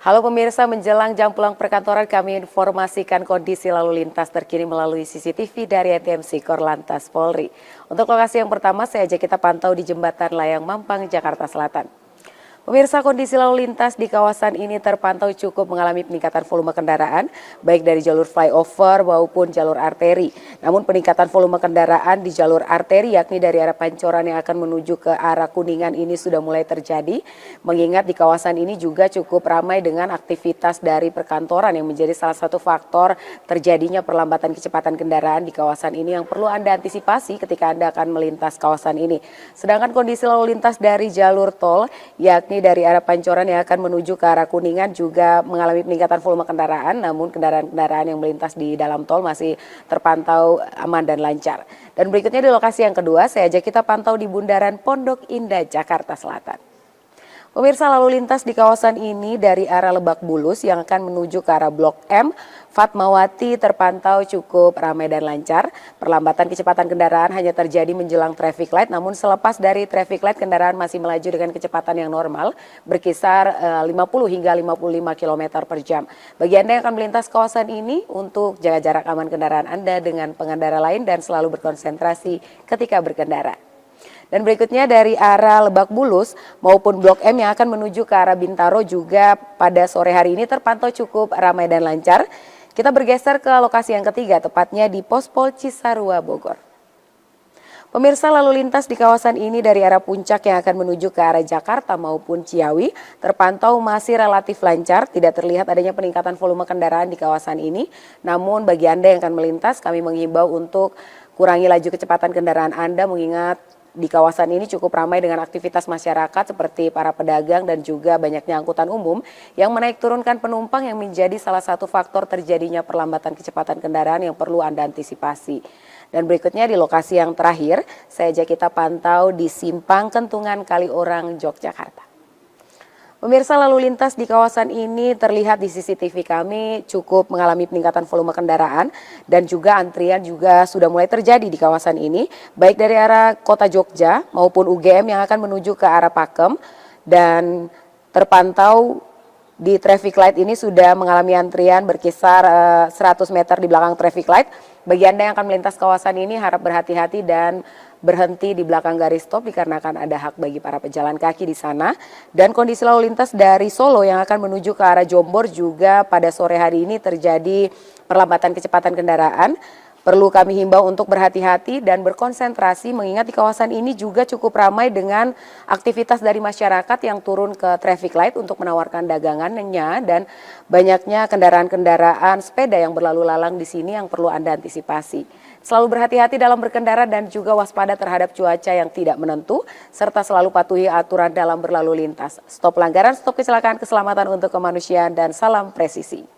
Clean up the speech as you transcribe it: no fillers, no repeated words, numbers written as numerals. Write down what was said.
Halo pemirsa, menjelang jam pulang perkantoran kami informasikan kondisi lalu lintas terkini melalui CCTV dari TMC Korlantas Polri. Untuk lokasi yang pertama, saya ajak kita pantau di Jembatan Layang Mampang, Jakarta Selatan. Pemirsa, kondisi lalu lintas di kawasan ini terpantau cukup mengalami peningkatan volume kendaraan, baik dari jalur flyover maupun jalur arteri. Namun peningkatan volume kendaraan di jalur arteri, yakni dari arah Pancoran yang akan menuju ke arah Kuningan ini sudah mulai terjadi, mengingat di kawasan ini juga cukup ramai dengan aktivitas dari perkantoran yang menjadi salah satu faktor terjadinya perlambatan kecepatan kendaraan di kawasan ini yang perlu Anda antisipasi ketika Anda akan melintas kawasan ini. Sedangkan kondisi lalu lintas dari jalur tol, yakni dari arah Pancoran yang akan menuju ke arah Kuningan juga mengalami peningkatan volume kendaraan, namun kendaraan-kendaraan yang melintas di dalam tol masih terpantau aman dan lancar. Dan berikutnya di lokasi yang kedua, saya ajak kita pantau di Bundaran Pondok Indah, Jakarta Selatan. Pemirsa, lalu lintas di kawasan ini dari arah Lebak Bulus yang akan menuju ke arah Blok M, Fatmawati terpantau cukup ramai dan lancar. Perlambatan kecepatan kendaraan hanya terjadi menjelang traffic light, namun selepas dari traffic light kendaraan masih melaju dengan kecepatan yang normal, berkisar 50 hingga 55 km per jam. Bagi Anda yang akan melintas kawasan ini, untuk jaga jarak aman kendaraan Anda dengan pengendara lain dan selalu berkonsentrasi ketika berkendara. Dan berikutnya dari arah Lebak Bulus maupun Blok M yang akan menuju ke arah Bintaro juga pada sore hari ini terpantau cukup ramai dan lancar. Kita bergeser ke lokasi yang ketiga, tepatnya di Pospol Cisarua, Bogor. Pemirsa, lalu lintas di kawasan ini dari arah Puncak yang akan menuju ke arah Jakarta maupun Ciawi terpantau masih relatif lancar, tidak terlihat adanya peningkatan volume kendaraan di kawasan ini. Namun bagi Anda yang akan melintas, kami menghimbau untuk kurangi laju kecepatan kendaraan Anda mengingat di kawasan ini cukup ramai dengan aktivitas masyarakat seperti para pedagang dan juga banyaknya angkutan umum yang menaik turunkan penumpang yang menjadi salah satu faktor terjadinya perlambatan kecepatan kendaraan yang perlu Anda antisipasi. Dan berikutnya di lokasi yang terakhir, saya ajak kita pantau di Simpang Kentungan Kaliorang, Yogyakarta. Pemirsa, lalu lintas di kawasan ini terlihat di CCTV kami cukup mengalami peningkatan volume kendaraan dan juga antrian juga sudah mulai terjadi di kawasan ini, baik dari arah Kota Jogja maupun UGM yang akan menuju ke arah Pakem, dan terpantau di traffic light ini sudah mengalami antrian berkisar 100 meter di belakang traffic light. Bagi Anda yang akan melintas kawasan ini harap berhati-hati dan berhenti di belakang garis stop dikarenakan ada hak bagi para pejalan kaki di sana. Dan kondisi lalu lintas dari Solo yang akan menuju ke arah Jombor juga pada sore hari ini terjadi perlambatan kecepatan kendaraan. Perlu kami himbau untuk berhati-hati dan berkonsentrasi mengingat di kawasan ini juga cukup ramai dengan aktivitas dari masyarakat yang turun ke traffic light untuk menawarkan dagangannya dan banyaknya kendaraan-kendaraan sepeda yang berlalu lalang di sini yang perlu Anda antisipasi. Selalu berhati-hati dalam berkendara dan juga waspada terhadap cuaca yang tidak menentu serta selalu patuhi aturan dalam berlalu lintas. Stop pelanggaran, stop kecelakaan, keselamatan untuk kemanusiaan dan salam presisi.